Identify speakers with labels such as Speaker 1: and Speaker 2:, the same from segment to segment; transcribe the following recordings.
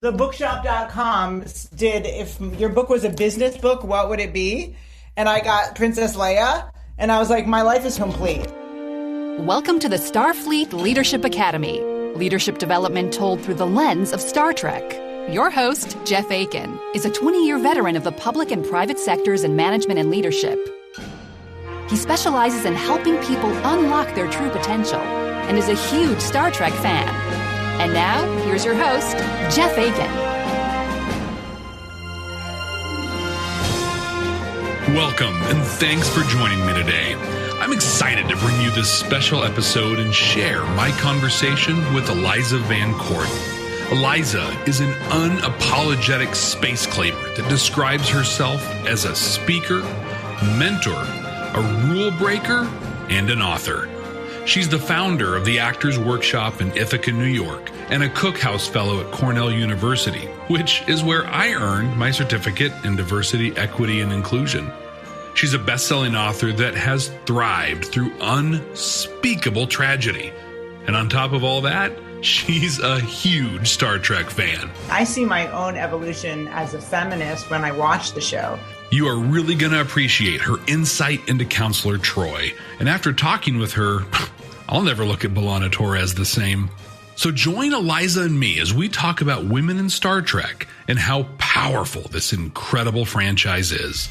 Speaker 1: Thebookshop.com did, if your book was a business book, what would it be? And I got Princess Leia, and I was like, my life is complete.
Speaker 2: Welcome to the Starfleet Leadership Academy. Leadership development told through the lens of Star Trek. Your host, Jeff Aiken, is a 20-year veteran of the public and private sectors in management and leadership. He specializes in helping people unlock their true potential and is a huge Star Trek fan. And now, here's your host, Jeff Aiken.
Speaker 3: Welcome, and thanks for joining me today. I'm excited to bring you this special episode and share my conversation with Eliza VanCort. Eliza is an unapologetic space claimer that describes herself as a speaker, mentor, a rule breaker, and an author. She's the founder of the Actors Workshop in Ithaca, New York, and a Cookhouse Fellow at Cornell University, which is where I earned my certificate in diversity, equity, and inclusion. She's a best-selling author that has thrived through unspeakable tragedy. And on top of all that, she's a huge Star Trek fan.
Speaker 1: I see my own evolution as a feminist when I watch the show.
Speaker 3: You are really going to appreciate her insight into Counselor Troy. And after talking with her, I'll never look at B'Elanna Torres the same. So join Eliza and me as we talk about women in Star Trek and how powerful this incredible franchise is.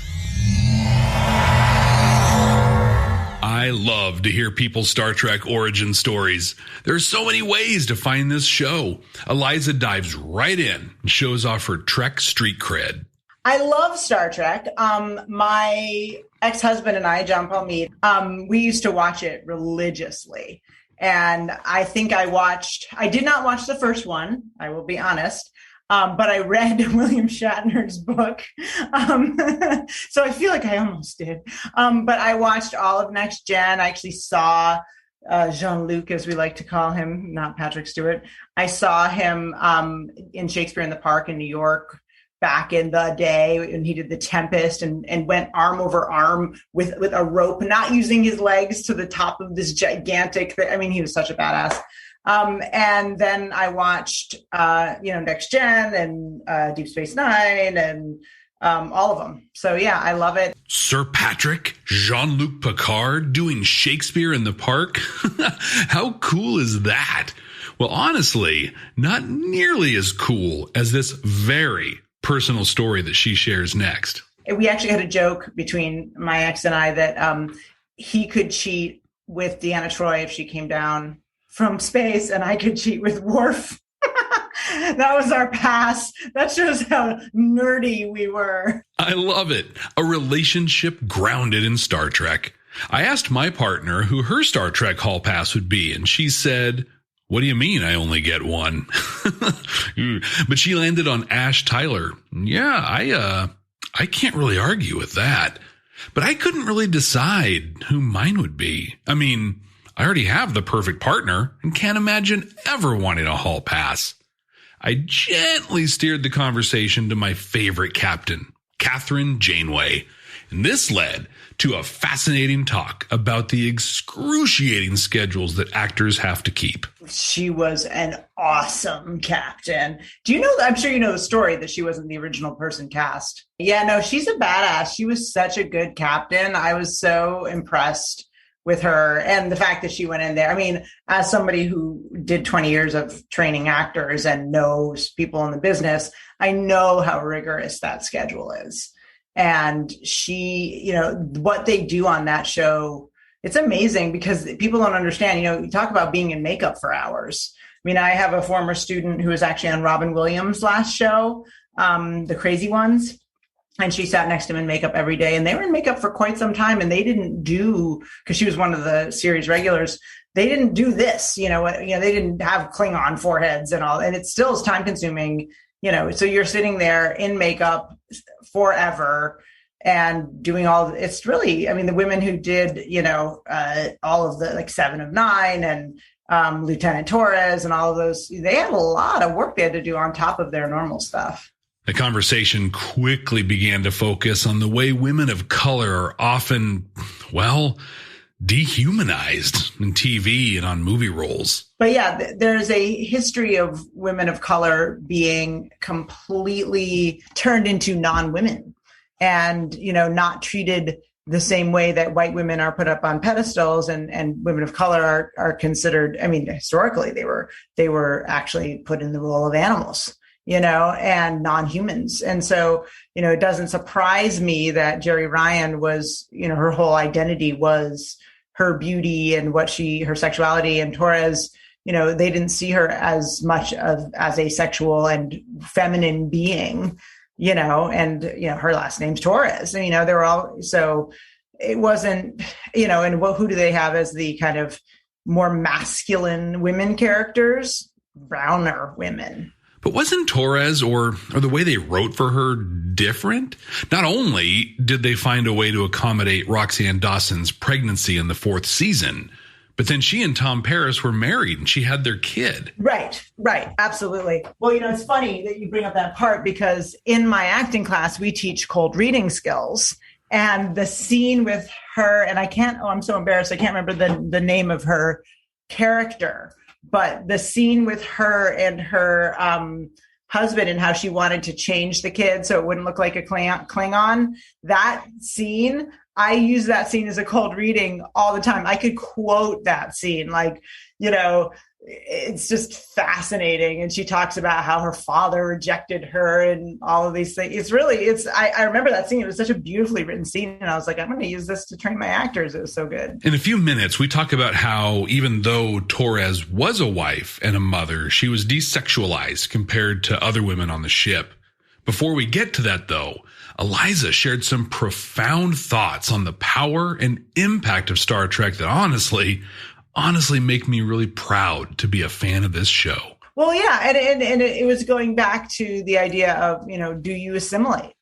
Speaker 3: I love to hear people's Star Trek origin stories. There are so many ways to find this show. Eliza dives right in and shows off her Trek street cred.
Speaker 1: I love Star Trek. My ex-husband and I, John Paul Mead, we used to watch it religiously. And I think I did not watch the first one, I will be honest, but I read William Shatner's book. So I feel like I almost did. But I watched all of Next Gen. I actually saw Jean-Luc, as we like to call him, not Patrick Stewart. I saw him in Shakespeare in the Park in New York back in the day, and he did The Tempest and went arm over arm with a rope, not using his legs, to the top of this gigantic thing. I mean, he was such a badass. And then I watched, Next Gen and Deep Space Nine and all of them. So yeah, I love it.
Speaker 3: Sir Patrick, Jean-Luc Picard doing Shakespeare in the Park. How cool is that? Well, honestly, not nearly as cool as this very personal story that she shares next.
Speaker 1: We actually had a joke between my ex and I that he could cheat with Deanna Troi if she came down from space, and I could cheat with Worf. That was our pass. That shows how nerdy we were.
Speaker 3: I love it. A relationship grounded in Star Trek. I asked my partner who her Star Trek hall pass would be, and she said, "What do you mean I only get one?" But she landed on Ash Tyler. Yeah, I can't really argue with that. But I couldn't really decide who mine would be. I mean, I already have the perfect partner and can't imagine ever wanting a hall pass. I gently steered the conversation to my favorite captain, Catherine Janeway. And this led to a fascinating talk about the excruciating schedules that actors have to keep.
Speaker 1: She was an awesome captain. Do you know, I'm sure you know the story that she wasn't the original person cast. Yeah, no, she's a badass. She was such a good captain. I was so impressed with her and the fact that she went in there. I mean, as somebody who did 20 years of training actors and knows people in the business, I know how rigorous that schedule is. And she, what they do on that show, it's amazing because people don't understand, you talk about being in makeup for hours. I mean, I have a former student who was actually on Robin Williams' last show, The Crazy Ones. And she sat next to him in makeup every day. And they were in makeup for quite some time. And they didn't do, because she was one of the series regulars, they didn't do this, they didn't have Klingon foreheads and all. And it still is time consuming, so you're sitting there in makeup forever and doing it's really, I mean, the women who did, all of the like 7 of 9 and Lieutenant Torres and all of those, they had a lot of work they had to do on top of their normal stuff.
Speaker 3: The conversation quickly began to focus on the way women of color are often, dehumanized in TV and on movie roles.
Speaker 1: But yeah, there's a history of women of color being completely turned into non-women and, not treated the same way that white women are put up on pedestals and women of color are considered. I mean, historically, they were actually put in the role of animals, and non-humans. And so, it doesn't surprise me that Jeri Ryan was, her whole identity was her beauty and her sexuality, and Torres, they didn't see her as much as a sexual and feminine being, and, her last name's Torres, and, they were all, so it wasn't, and who do they have as the kind of more masculine women characters? Browner women.
Speaker 3: But wasn't Torres or the way they wrote for her different? Not only did they find a way to accommodate Roxanne Dawson's pregnancy in the 4th season, but then she and Tom Paris were married and she had their kid.
Speaker 1: Right. Absolutely. Well, it's funny that you bring up that part because in my acting class, we teach cold reading skills. And the scene with her, and I'm so embarrassed. I can't remember the name of her character. But the scene with her and her husband and how she wanted to change the kid so it wouldn't look like a Klingon, that scene, I use that scene as a cold reading all the time. I could quote that scene, it's just fascinating. And she talks about how her father rejected her and all of these things. I remember that scene. It was such a beautifully written scene. And I was like, I'm going to use this to train my actors. It was so good.
Speaker 3: In a few minutes, we talk about how even though Torres was a wife and a mother, she was desexualized compared to other women on the ship. Before we get to that, though, Eliza shared some profound thoughts on the power and impact of Star Trek that honestly make me really proud to be a fan of this show.
Speaker 1: Well, yeah. And it was going back to the idea of, do you assimilate?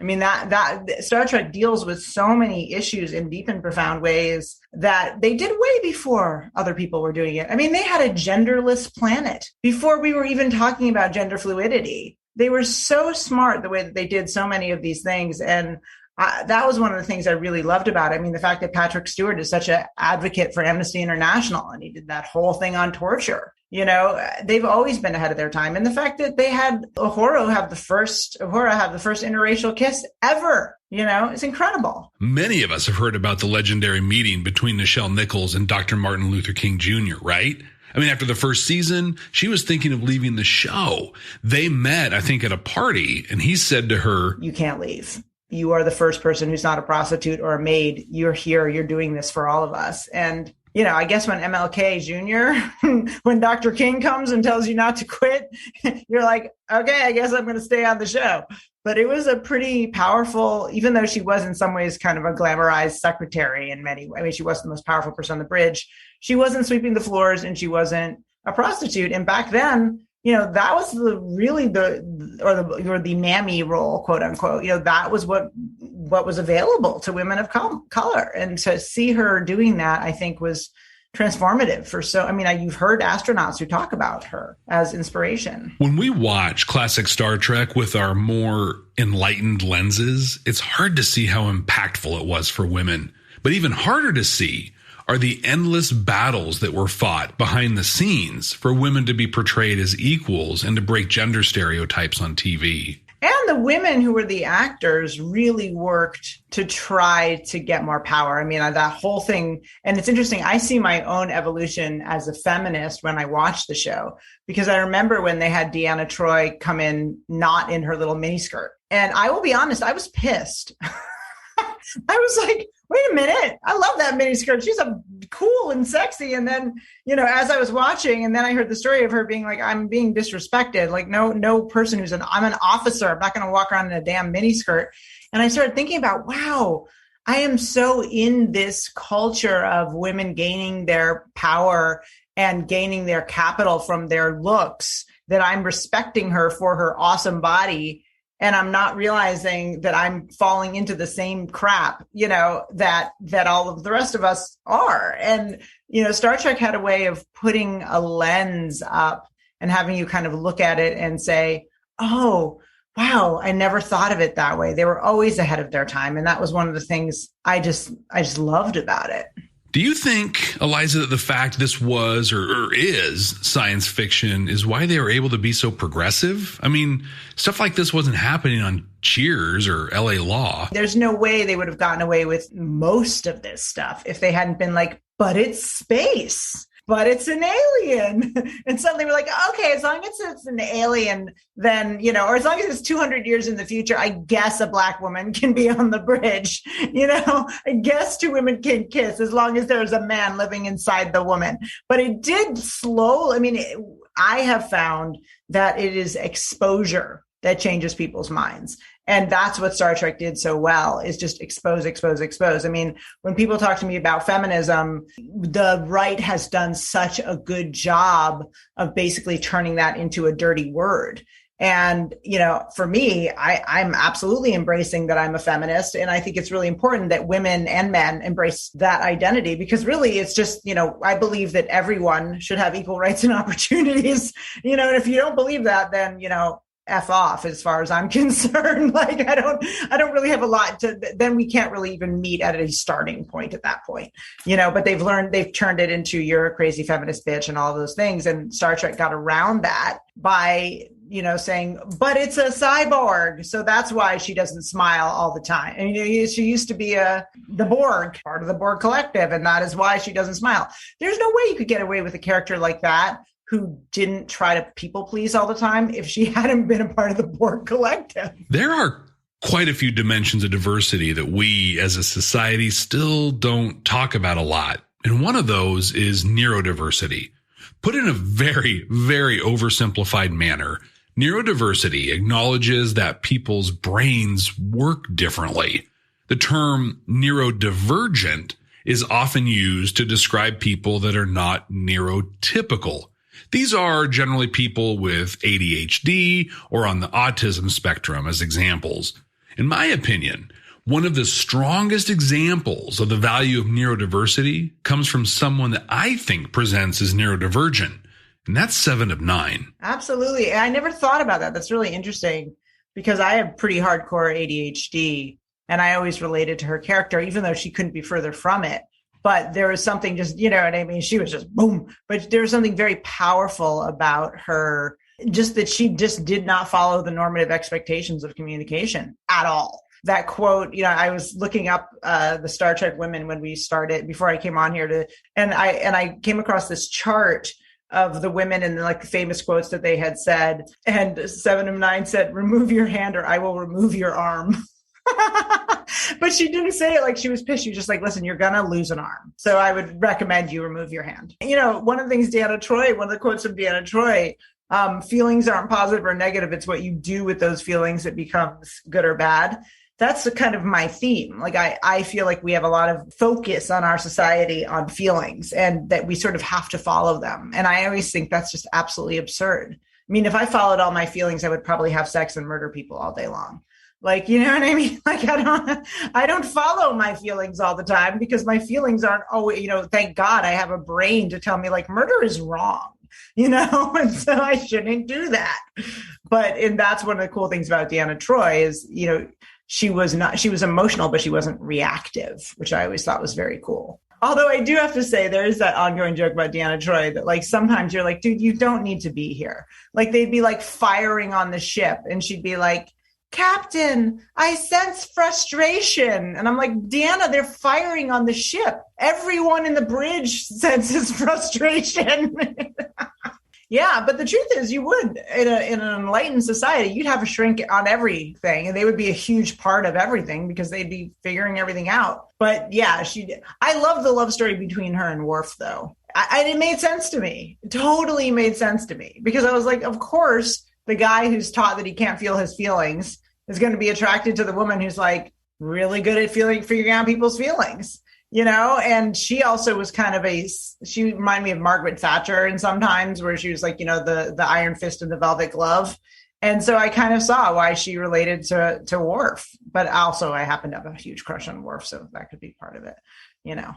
Speaker 1: I mean, that Star Trek deals with so many issues in deep and profound ways that they did way before other people were doing it. I mean, they had a genderless planet before we were even talking about gender fluidity. They were so smart the way that they did so many of these things. And that was one of the things I really loved about it. I mean, the fact that Patrick Stewart is such an advocate for Amnesty International and he did that whole thing on torture. They've always been ahead of their time. And the fact that they had Uhura have the first interracial kiss ever, it's incredible.
Speaker 3: Many of us have heard about the legendary meeting between Nichelle Nichols and Dr. Martin Luther King Jr., right? I mean, after the first season, she was thinking of leaving the show. They met, I think, at a party, and he said to her,
Speaker 1: "You can't leave. You are the first person who's not a prostitute or a maid. You're here. You're doing this for all of us." And, I guess when MLK Jr., when Dr. King comes and tells you not to quit, you're like, okay, I guess I'm going to stay on the show. But it was a pretty powerful, even though she was in some ways kind of a glamorized secretary in many ways. I mean, she wasn't the most powerful person on the bridge. She wasn't sweeping the floors and she wasn't a prostitute. And back then, that was the mammy role, quote unquote. That was what was available to women of color. And to see her doing that, I think was transformative you've heard astronauts who talk about her as inspiration.
Speaker 3: When we watch classic Star Trek with our more enlightened lenses, it's hard to see how impactful it was for women. But even harder to see are the endless battles that were fought behind the scenes for women to be portrayed as equals and to break gender stereotypes on TV.
Speaker 1: And the women who were the actors really worked to try to get more power. I mean, that whole thing. And it's interesting. I see my own evolution as a feminist when I watch the show, because I remember when they had Deanna Troi come in, not in her little miniskirt. And I will be honest, I was pissed. I was like, wait a minute. I love that miniskirt. She's a cool and sexy. And then, as I was watching, and then I heard the story of her being like, I'm being disrespected. Like no person I'm an officer. I'm not going to walk around in a damn miniskirt. And I started thinking about, wow, I am so in this culture of women gaining their power and gaining their capital from their looks that I'm respecting her for her awesome body. And I'm not realizing that I'm falling into the same crap, that all of the rest of us are. And, Star Trek had a way of putting a lens up and having you kind of look at it and say, oh, wow, I never thought of it that way. They were always ahead of their time. And that was one of the things I just loved about it.
Speaker 3: Do you think, Eliza, that the fact this was or is science fiction is why they were able to be so progressive? I mean, stuff like this wasn't happening on Cheers or LA Law.
Speaker 1: There's no way they would have gotten away with most of this stuff if they hadn't been like, but it's space. But it's an alien. And suddenly we're like, okay, as long as it's an alien, then, or as long as it's 200 years in the future, I guess a Black woman can be on the bridge. I guess two women can kiss as long as there's a man living inside the woman. But it did slowly. I have found that it is exposure that changes people's minds. And that's what Star Trek did so well, is just expose. When people talk to me about feminism, the right has done such a good job of basically turning that into a dirty word. And, for me, I'm absolutely embracing that I'm a feminist. And I think it's really important that women and men embrace that identity, because really it's just, I believe that everyone should have equal rights and opportunities, and if you don't believe that, then, F off as far as I'm concerned. Like, I don't really have a lot to, then we can't really even meet at a starting point at that point, but they've turned it into you're a crazy feminist bitch and all those things. And Star Trek got around that by, saying, but it's a cyborg. So that's why she doesn't smile all the time. And she used to be the Borg, part of the Borg collective. And that is why she doesn't smile. There's no way you could get away with a character like that who didn't try to people please all the time if she hadn't been a part of the Borg collective.
Speaker 3: There are quite a few dimensions of diversity that we as a society still don't talk about a lot. And one of those is neurodiversity. Put in a very, very oversimplified manner, neurodiversity acknowledges that people's brains work differently. The term neurodivergent is often used to describe people that are not neurotypical. These are generally people with ADHD or on the autism spectrum as examples. In my opinion, one of the strongest examples of the value of neurodiversity comes from someone that I think presents as neurodivergent, and that's 7 of 9.
Speaker 1: Absolutely. I never thought about that. That's really interesting because I have pretty hardcore ADHD, and I always related to her character, even though she couldn't be further from it. But there was something just, what I mean? She was just boom. But there was something very powerful about her, just that she just did not follow the normative expectations of communication at all. That quote, I was looking up the Star Trek women when we started, before I came on here and I came across this chart of the women and the famous quotes that they had said. And 7 of 9 said, remove your hand or I will remove your arm. But she didn't say it like she was pissed. She was just like, listen, you're going to lose an arm. So I would recommend you remove your hand. One of the things one of the quotes from Deanna Troi, feelings aren't positive or negative. It's what you do with those feelings that becomes good or bad. That's kind of my theme. I feel like we have a lot of focus on our society on feelings and that we sort of have to follow them. And I always think that's just absolutely absurd. I mean, if I followed all my feelings, I would probably have sex and murder people all day long. You know what I mean? I don't follow my feelings all the time because my feelings aren't always, thank God I have a brain to tell me murder is wrong, and so I shouldn't do that. And that's one of the cool things about Deanna Troi is, she was emotional, but she wasn't reactive, which I always thought was very cool. Although I do have to say, there is that ongoing joke about Deanna Troi that sometimes you're like, dude, you don't need to be here. They'd be firing on the ship and she'd be like, Captain, I sense frustration. And I'm like, Deanna, they're firing on the ship. Everyone in the bridge senses frustration. Yeah, but the truth is you would, in an enlightened society, you'd have a shrink on everything and they would be a huge part of everything because they'd be figuring everything out. But yeah, I love the love story between her and Worf, though. It made sense to me. It totally made sense to me because I was like, of course, the guy who's taught that he can't feel his feelings is going to be attracted to the woman who's really good at figuring out people's feelings, and she also was kind of she reminded me of Margaret Thatcher and sometimes where she was the iron fist and the velvet glove. And so I kind of saw why she related to Worf, but also I happen to have a huge crush on Worf. So that could be part of it.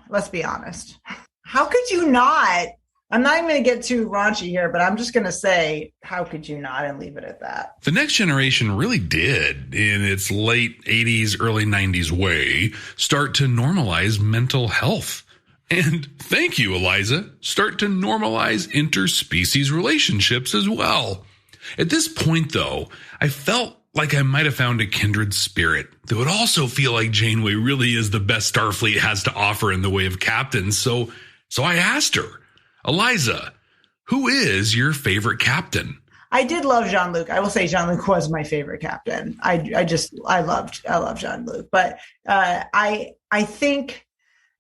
Speaker 1: Let's be honest. How could you not? I'm not even going to get too raunchy here, but I'm just going to say, how could you not, and leave it at that?
Speaker 3: The Next Generation really did, in its late 80s, early 90s way, start to normalize mental health. And thank you, Eliza, start to normalize interspecies relationships as well. At this point, though, I felt like I might have found a kindred spirit that would also feel like Janeway really is the best Starfleet has to offer in the way of captains. So I asked her, Eliza, who is your favorite captain?
Speaker 1: I did love Jean-Luc. I will say Jean-Luc was my favorite captain. I loved Jean-Luc. But I think,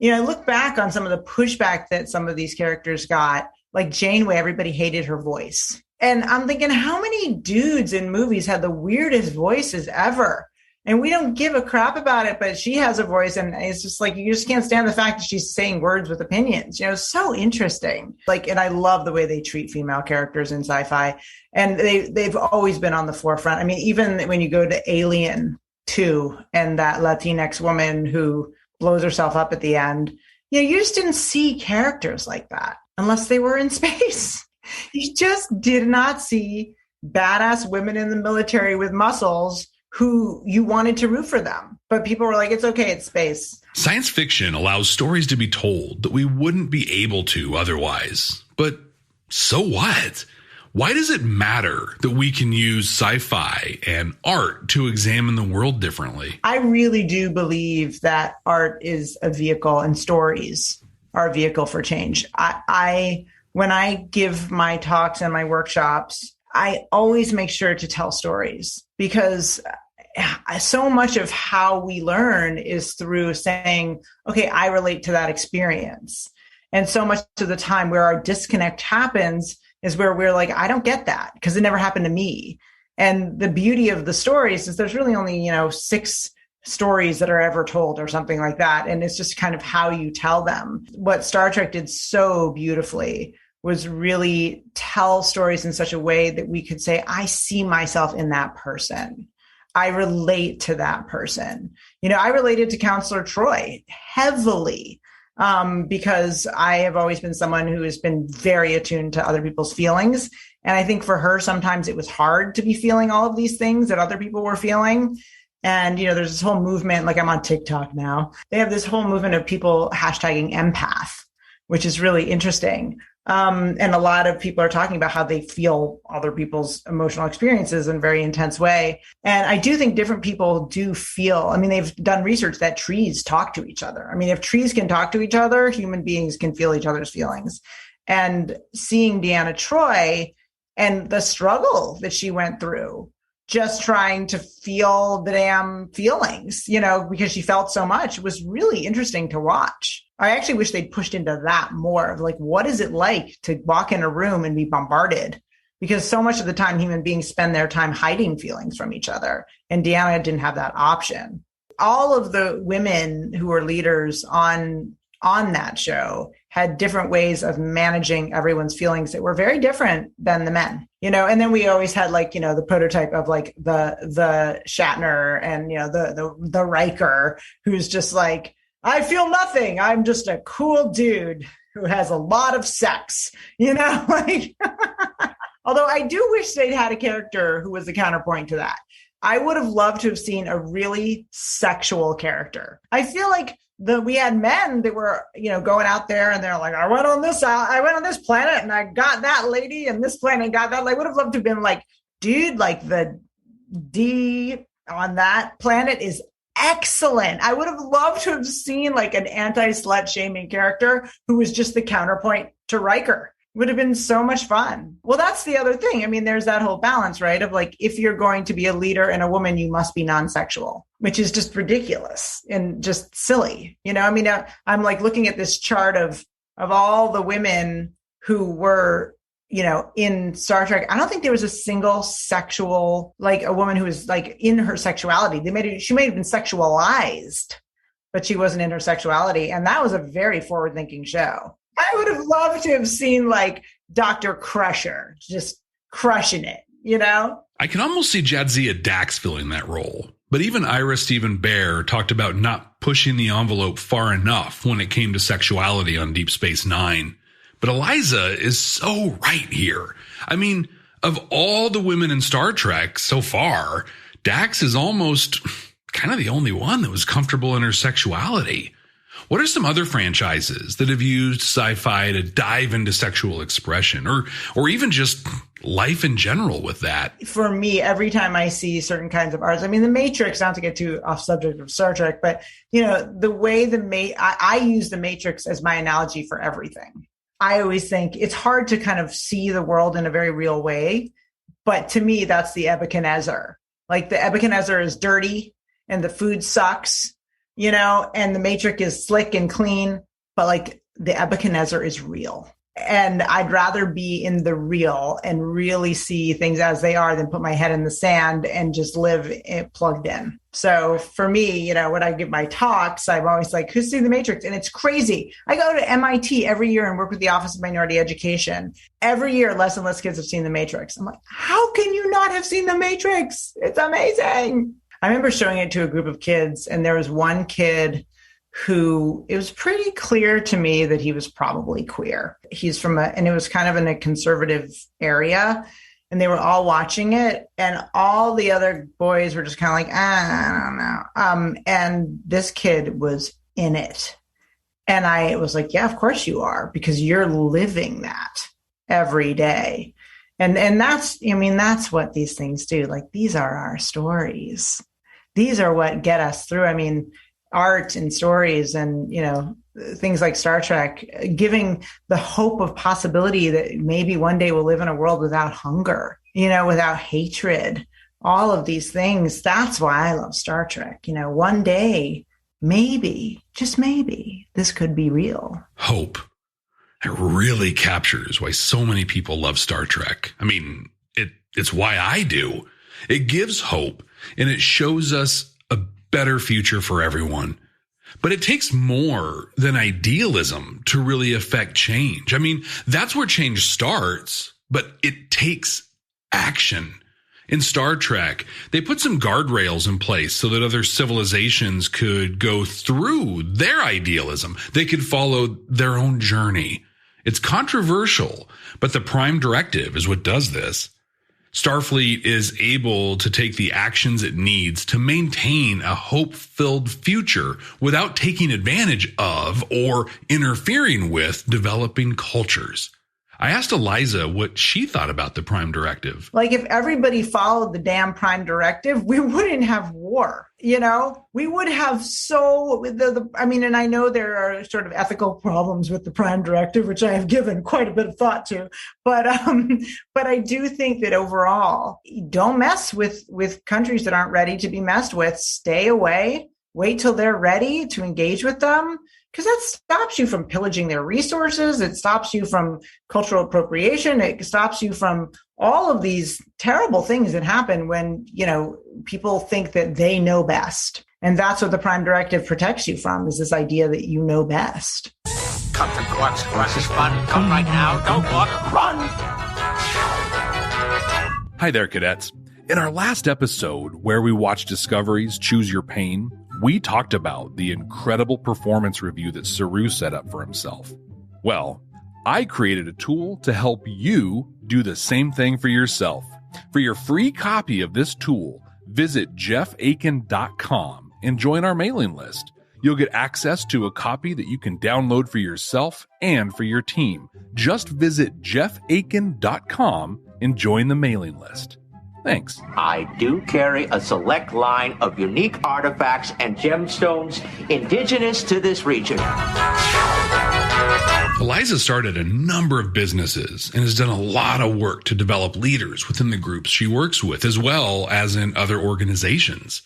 Speaker 1: I look back on some of the pushback that some of these characters got, like Janeway, everybody hated her voice. And I'm thinking, how many dudes in movies had the weirdest voices ever? And we don't give a crap about it, but she has a voice, and it's just like, you just can't stand the fact that she's saying words with opinions. So interesting. And I love the way they treat female characters in sci-fi. And they've always been on the forefront. I mean, even when you go to Alien 2 and that Latinx woman who blows herself up at the end, you just didn't see characters like that unless they were in space. You just did not see badass women in the military with muscles who you wanted to root for them. But people were like, it's okay, it's space.
Speaker 3: Science fiction allows stories to be told that we wouldn't be able to otherwise. But so what? Why does it matter that we can use sci-fi and art to examine the world differently?
Speaker 1: I really do believe that art is a vehicle and stories are a vehicle for change. When I give my talks and my workshops, I always make sure to tell stories, because so much of how we learn is through saying, okay, I relate to that experience. And so much of the time where our disconnect happens is where we're like, I don't get that because it never happened to me. And the beauty of the stories is there's really only, 6 stories that are ever told or something like that. And it's just kind of how you tell them. What Star Trek did so beautifully was really tell stories in such a way that we could say, I see myself in that person. I relate to that person. I related to Counselor Troy heavily because I have always been someone who has been very attuned to other people's feelings. And I think for her, sometimes it was hard to be feeling all of these things that other people were feeling. And, there's this whole movement, like I'm on TikTok now. They have this whole movement of people hashtagging empath, which is really interesting. And a lot of people are talking about how they feel other people's emotional experiences in a very intense way. And I do think different people do feel, they've done research that trees talk to each other. If trees can talk to each other, human beings can feel each other's feelings. And seeing Deanna Troi and the struggle that she went through, just trying to feel the damn feelings, because she felt so much, was really interesting to watch. I actually wish they'd pushed into that more of like, what is it like to walk in a room and be bombarded? Because so much of the time human beings spend their time hiding feelings from each other. And Deanna didn't have that option. All of the women who were leaders on that show had different ways of managing everyone's feelings that were very different than the men, and then we always had the prototype of the Shatner and, the Riker, who's just like, I feel nothing. I'm just a cool dude who has a lot of sex, although I do wish they'd had a character who was the counterpoint to that. I would have loved to have seen a really sexual character. I feel like we had men that were, going out there and they're like, I went on this planet and I got that lady, and this planet got that. I would have loved to have been like, dude, like the D on that planet is excellent. I would have loved to have seen like an anti-slut shaming character who was just the counterpoint to Riker. Would have been so much fun. Well, that's the other thing. there's that whole balance, right? Of like, if you're going to be a leader and a woman, you must be non-sexual, which is just ridiculous and just silly. I'm like looking at this chart of all the women who were, in Star Trek. I don't think there was a single sexual, like a woman who was like in her sexuality. She may have been sexualized, but she wasn't in her sexuality. And that was a very forward-thinking show. I would have loved to have seen like Dr. Crusher just crushing it,
Speaker 3: I can almost see Jadzia Dax filling that role. But even Ira Stephen Bear talked about not pushing the envelope far enough when it came to sexuality on Deep Space Nine. But Eliza is so right here. Of all the women in Star Trek so far, Dax is almost kind of the only one that was comfortable in her sexuality. What are some other franchises that have used sci-fi to dive into sexual expression or even just life in general with that?
Speaker 1: For me, every time I see certain kinds of arts, I mean, The Matrix, not to get too off subject of Star Trek, but the way I use The Matrix as my analogy for everything. I always think it's hard to kind of see the world in a very real way. But to me, that's the Nebuchadnezzar. Like the Nebuchadnezzar is dirty and the food sucks, and the Matrix is slick and clean, but like the Nebuchadnezzar is real. And I'd rather be in the real and really see things as they are than put my head in the sand and just live plugged in. So for me, when I give my talks, I'm always like, who's seen The Matrix? And it's crazy. I go to MIT every year and work with the Office of Minority Education. Every year, less and less kids have seen The Matrix. I'm like, how can you not have seen The Matrix? It's amazing. I remember showing it to a group of kids, and there was one kid who it was pretty clear to me that he was probably queer. He's and it was kind of in a conservative area, and they were all watching it, and all the other boys were just kind of like, I don't know. And this kid was in it. And I was like, yeah, of course you are, because you're living that every day. And that's what these things do. Like, these are our stories. These are what get us through. I mean, art and stories and, things like Star Trek, giving the hope of possibility that maybe one day we'll live in a world without hunger, without hatred, all of these things. That's why I love Star Trek. One day, maybe, just maybe, this could be real.
Speaker 3: Hope. It really captures why so many people love Star Trek. I mean, it's why I do. It gives hope, and it shows us a better future for everyone. But it takes more than idealism to really affect change. I mean, that's where change starts, but it takes action. In Star Trek, they put some guardrails in place so that other civilizations could go through their idealism. They could follow their own journey. It's controversial, but the Prime Directive is what does this. Starfleet is able to take the actions it needs to maintain a hope-filled future without taking advantage of or interfering with developing cultures. I asked Eliza what she thought about the Prime Directive.
Speaker 1: Like, if everybody followed the damn Prime Directive, we wouldn't have war, We would have and I know there are sort of ethical problems with the Prime Directive, which I have given quite a bit of thought to. But I do think that overall, don't mess with countries that aren't ready to be messed with. Stay away. Wait till they're ready to engage with them. Because that stops you from pillaging their resources. It stops you from cultural appropriation. It stops you from all of these terrible things that happen when, people think that they know best. And that's what the Prime Directive protects you from, is this idea that you know best.
Speaker 4: Come to Quark's. Quark's is fun. Come right now. Don't walk. Run.
Speaker 5: Hi there, cadets. In our last episode, where we watched Discovery's Choose Your Pain, we talked about the incredible performance review that Saru set up for himself. Well, I created a tool to help you do the same thing for yourself. For your free copy of this tool, visit jeffaiken.com and join our mailing list. You'll get access to a copy that you can download for yourself and for your team. Just visit jeffaiken.com and join the mailing list. Thanks.
Speaker 4: I do carry a select line of unique artifacts and gemstones indigenous to this region.
Speaker 3: Eliza started a number of businesses and has done a lot of work to develop leaders within the groups she works with, as well as in other organizations.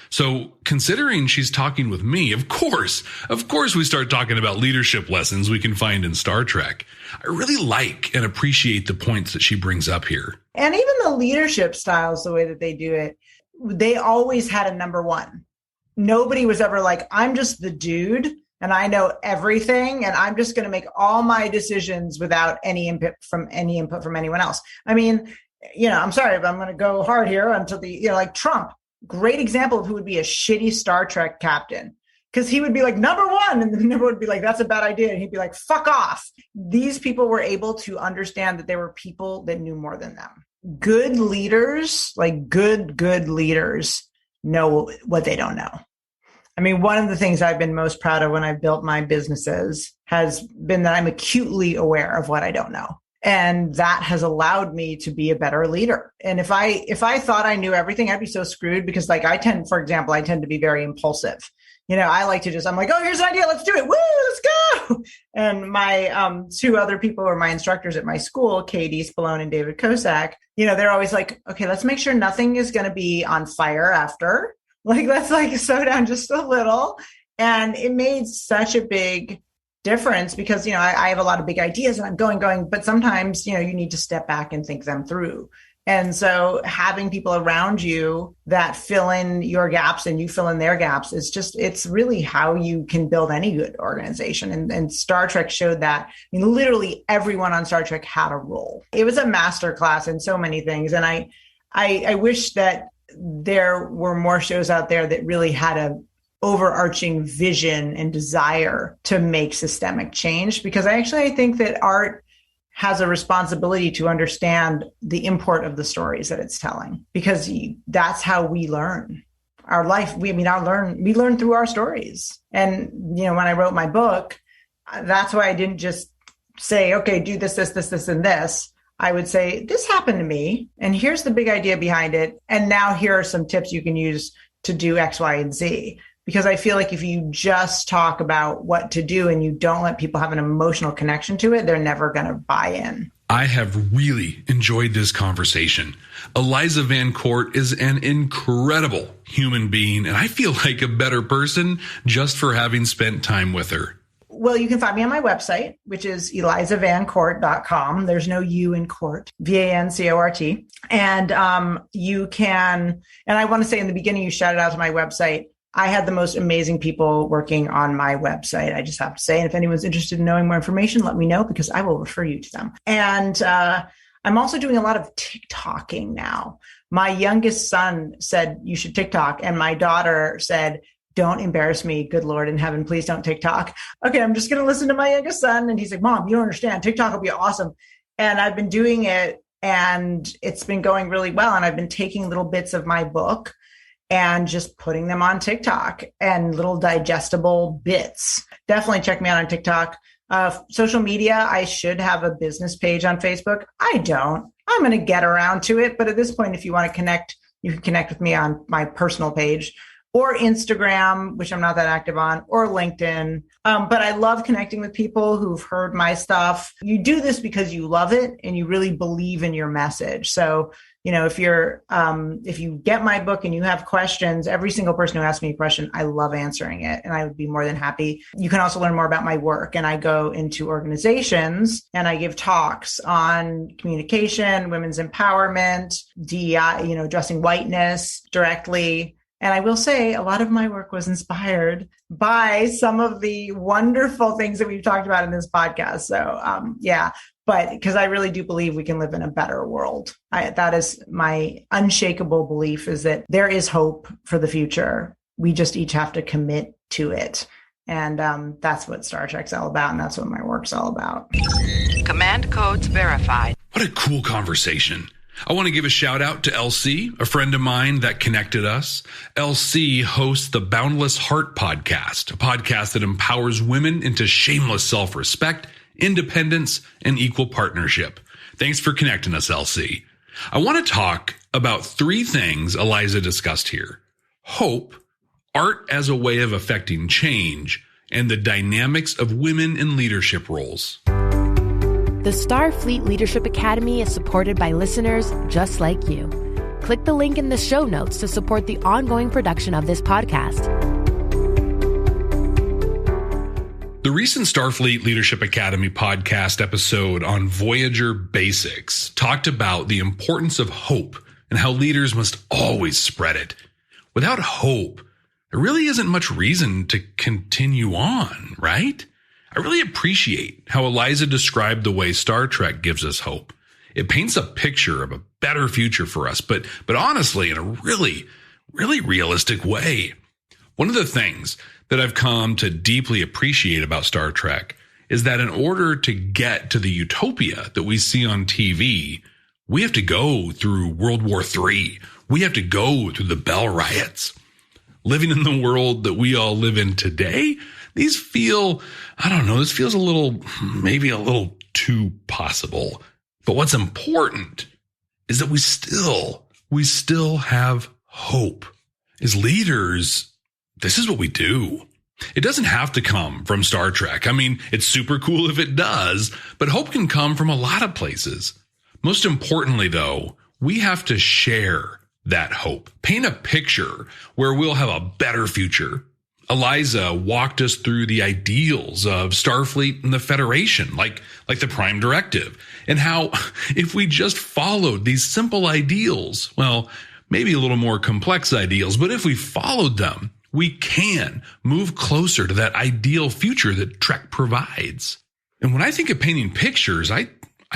Speaker 3: So considering she's talking with me, of course, we start talking about leadership lessons we can find in Star Trek. I really like and appreciate the points that she brings up here.
Speaker 1: And even the leadership styles, the way that they do it, they always had a number one. Nobody was ever like, I'm just the dude and I know everything and I'm just going to make all my decisions without any input from anyone else. I mean, I'm sorry, but I'm going to go hard here until like Trump. Great example of who would be a shitty Star Trek captain, because he would be like, number one, and the number would be like, that's a bad idea. And he'd be like, fuck off. These people were able to understand that there were people that knew more than them. Good leaders, like good leaders, know what they don't know. I mean, one of the things I've been most proud of when I've built my businesses has been that I'm acutely aware of what I don't know. And that has allowed me to be a better leader. And if I thought I knew everything, I'd be so screwed because I tend to be very impulsive. I like to I'm like, oh, here's an idea. Let's do it. Woo, let's go. And my two other people who are my instructors at my school, Katie Spallone and David Kosak, they're always like, okay, let's make sure nothing is going to be on fire after. Let's slow down just a little. And it made such a big difference because, I have a lot of big ideas and I'm going, but sometimes, you need to step back and think them through. And so having people around you that fill in your gaps and you fill in their gaps it's really how you can build any good organization. And Star Trek showed that. I mean, literally everyone on Star Trek had a role. It was a masterclass in so many things. And I wish that there were more shows out there that really had a overarching vision and desire to make systemic change, because I think that art has a responsibility to understand the import of the stories that it's telling, because that's how we learn our life. We learn through our stories. And, when I wrote my book, that's why I didn't just say, okay, do this, and this. I would say, this happened to me, and here's the big idea behind it. And now here are some tips you can use to do X, Y, and Z. Because I feel like if you just talk about what to do and you don't let people have an emotional connection to it, they're never going to buy in.
Speaker 3: I have really enjoyed this conversation. Eliza VanCort is an incredible human being, and I feel like a better person just for having spent time with her.
Speaker 1: Well, you can find me on my website, which is elizavancourt.com. There's no U in court, VANCORT. And you can, and I want to say in the beginning, you shouted out to my website. I had the most amazing people working on my website. I just have to say, and if anyone's interested in knowing more information, let me know because I will refer you to them. And I'm also doing a lot of TikToking now. My youngest son said, you should TikTok. And my daughter said, don't embarrass me. Good Lord in heaven, please don't TikTok. Okay, I'm just going to listen to my youngest son. And he's like, Mom, you don't understand. TikTok will be awesome. And I've been doing it and it's been going really well. And I've been taking little bits of my book and just putting them on TikTok and little digestible bits. Definitely check me out on TikTok. Social media, I should have a business page on Facebook. I don't. I'm going to get around to it. But at this point, if you want to connect, you can connect with me on my personal page or Instagram, which I'm not that active on, or LinkedIn. But I love connecting with people who've heard my stuff. You do this because you love it and you really believe in your message. So, if you get my book and you have questions, every single person who asks me a question, I love answering it. And I would be more than happy. You can also learn more about my work. And I go into organizations and I give talks on communication, women's empowerment, DEI, addressing whiteness directly. And I will say a lot of my work was inspired by some of the wonderful things that we've talked about in this podcast. So, but because I really do believe we can live in a better world. That is my unshakable belief, is that there is hope for the future. We just each have to commit to it. And that's what Star Trek's all about. And that's what my work's all about.
Speaker 6: Command codes verified.
Speaker 3: What a cool conversation. I want to give a shout out to LC, a friend of mine that connected us. LC hosts the Boundless Heart podcast, a podcast that empowers women into shameless self-respect, independence, and equal partnership. Thanks for connecting us, LC. I want to talk about 3 things Eliza discussed here: hope, art as a way of affecting change, and the dynamics of women in leadership roles.
Speaker 7: The Starfleet Leadership Academy is supported by listeners just like you. Click the link in the show notes to support the ongoing production of this podcast.
Speaker 3: The recent Starfleet Leadership Academy podcast episode on Voyager Basics talked about the importance of hope and how leaders must always spread it. Without hope, there really isn't much reason to continue on, right? I really appreciate how Eliza described the way Star Trek gives us hope. It paints a picture of a better future for us, but honestly, in a really, really realistic way. One of the things that I've come to deeply appreciate about Star Trek is that in order to get to the utopia that we see on TV, we have to go through World War III. We have to go through the Bell riots. living in the world that we all live in today, these feel, I don't know, this feels maybe a little too possible. But what's important is that we still have hope. As leaders, this is what we do. It doesn't have to come from Star Trek. I mean, it's super cool if it does, but hope can come from a lot of places. Most importantly, though, we have to share that hope. Paint a picture where we'll have a better future. Eliza walked us through the ideals of Starfleet and the Federation, like the Prime Directive, and how if we just followed these simple ideals, well, maybe a little more complex ideals, but if we followed them, we can move closer to that ideal future that Trek provides. And when I think of painting pictures, I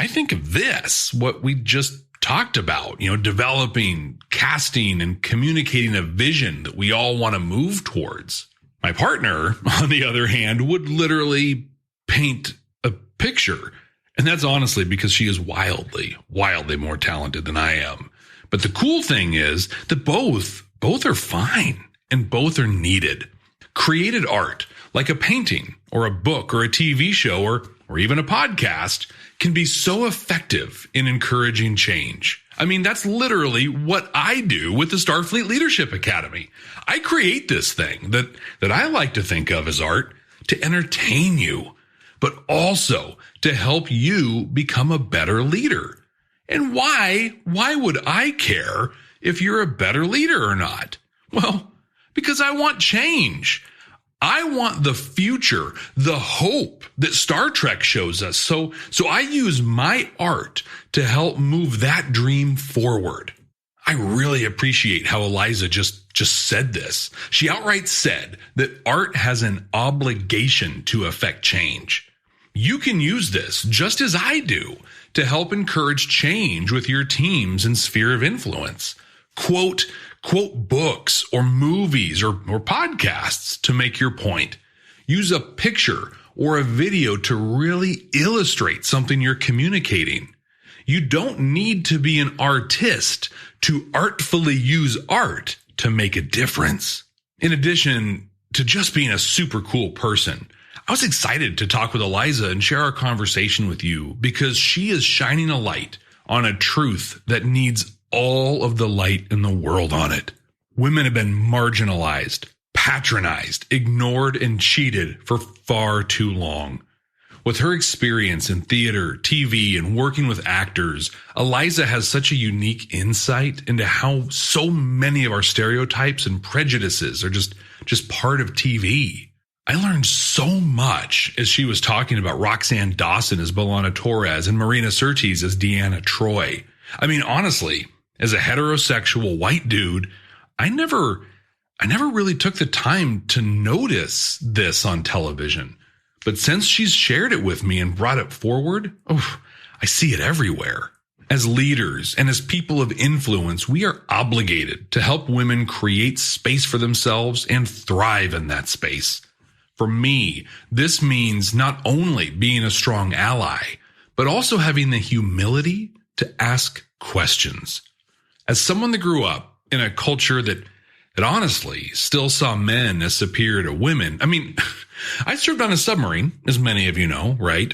Speaker 3: think of this, what we just talked about, developing, casting, and communicating a vision that we all want to move towards. My partner, on the other hand, would literally paint a picture. And that's honestly because she is wildly, wildly more talented than I am. But the cool thing is that both are fine. And both are needed. Created art, like a painting or a book or a TV show or even a podcast, can be so effective in encouraging change. I mean, that's literally what I do with the Starfleet Leadership Academy. I create this thing that I like to think of as art to entertain you, but also to help you become a better leader. And why would I care if you're a better leader or not? Well, because I want change. I want the future, the hope that Star Trek shows us. So I use my art to help move that dream forward. I really appreciate how Eliza just said this. She outright said that art has an obligation to affect change. You can use this, just as I do, to help encourage change with your teams and sphere of influence. Quote books or movies or podcasts to make your point. Use a picture or a video to really illustrate something you're communicating. You don't need to be an artist to artfully use art to make a difference. In addition to just being a super cool person, I was excited to talk with Eliza and share our conversation with you because she is shining a light on a truth that needs all of the light in the world on it. Women have been marginalized, patronized, ignored, and cheated for far too long. With her experience in theater, TV, and working with actors, Eliza has such a unique insight into how so many of our stereotypes and prejudices are just part of TV. I learned so much as she was talking about Roxanne Dawson as B'Elanna Torres and Marina Sirtis as Deanna Troi. I mean, honestly, as a heterosexual white dude, I never really took the time to notice this on television. But since she's shared it with me and brought it forward, I see it everywhere. As leaders and as people of influence, we are obligated to help women create space for themselves and thrive in that space. For me, this means not only being a strong ally, but also having the humility to ask questions. As someone that grew up in a culture that honestly still saw men as superior to women, I mean, I served on a submarine, as many of you know, right?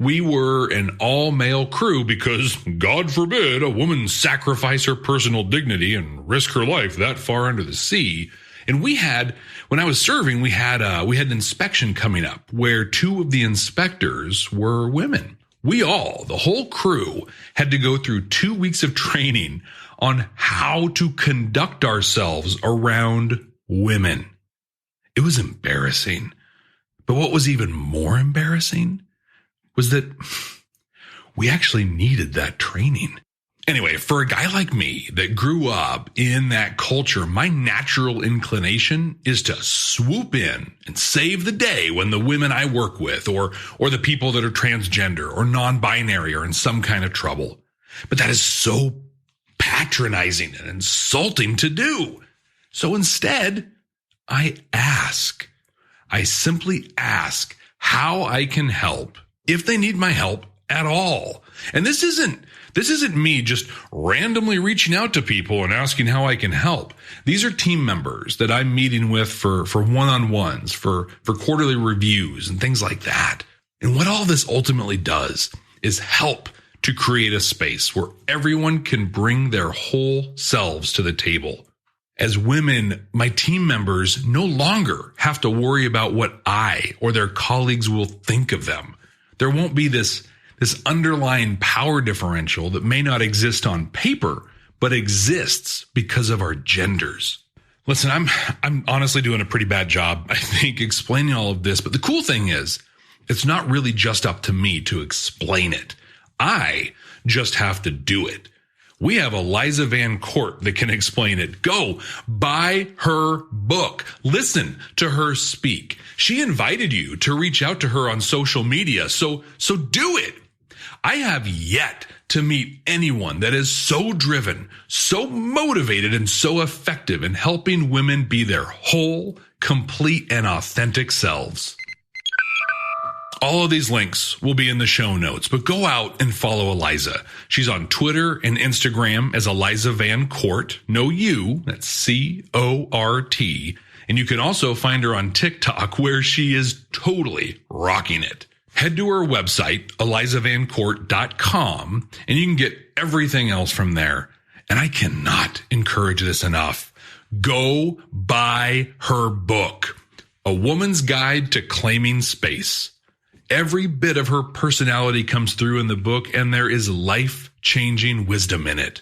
Speaker 3: We were an all-male crew because, God forbid, a woman sacrifice her personal dignity and risk her life that far under the sea. And when I was serving, we had an inspection coming up where two of the inspectors were women. The whole crew, had to go through 2 weeks of training on how to conduct ourselves around women. It was embarrassing. But what was even more embarrassing was that we actually needed that training. Anyway, for a guy like me that grew up in that culture, my natural inclination is to swoop in and save the day when the women I work with or the people that are transgender or non-binary are in some kind of trouble. But that is so patronizing and insulting to do. So instead, I simply ask how I can help. If they need my help, at all. And this isn't me just randomly reaching out to people and asking how I can help. These are team members that I'm meeting with for one-on-ones, for quarterly reviews and things like that. And what all this ultimately does is help to create a space where everyone can bring their whole selves to the table. As women, my team members no longer have to worry about what I or their colleagues will think of them. There won't be this underlying power differential that may not exist on paper, but exists because of our genders. Listen, I'm honestly doing a pretty bad job, I think, explaining all of this. But the cool thing is, it's not really just up to me to explain it. I just have to do it. We have Eliza VanCort that can explain it. Go buy her book. Listen to her speak. She invited you to reach out to her on social media. So do it. I have yet to meet anyone that is so driven, so motivated, and so effective in helping women be their whole, complete, and authentic selves. All of these links will be in the show notes, but go out and follow Eliza. She's on Twitter and Instagram as Eliza VanCort. No U, that's C-O-R-T. And you can also find her on TikTok, where she is totally rocking it. Head to her website, elizavancourt.com, and you can get everything else from there. And I cannot encourage this enough. Go buy her book, A Woman's Guide to Claiming Space. Every bit of her personality comes through in the book, and there is life-changing wisdom in it.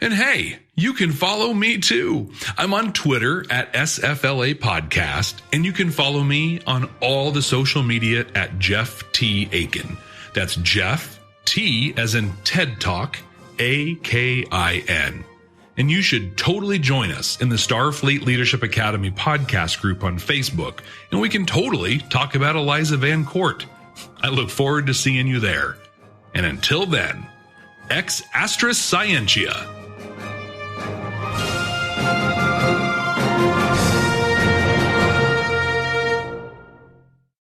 Speaker 3: And hey, you can follow me too. I'm on Twitter at SFLA Podcast, and you can follow me on all the social media at Jeff T. Aiken. That's Jeff T as in TED Talk, A-K-I-N. And you should totally join us in the Starfleet Leadership Academy podcast group on Facebook, and we can totally talk about Eliza VanCort. I look forward to seeing you there. And until then, ex astra scientia.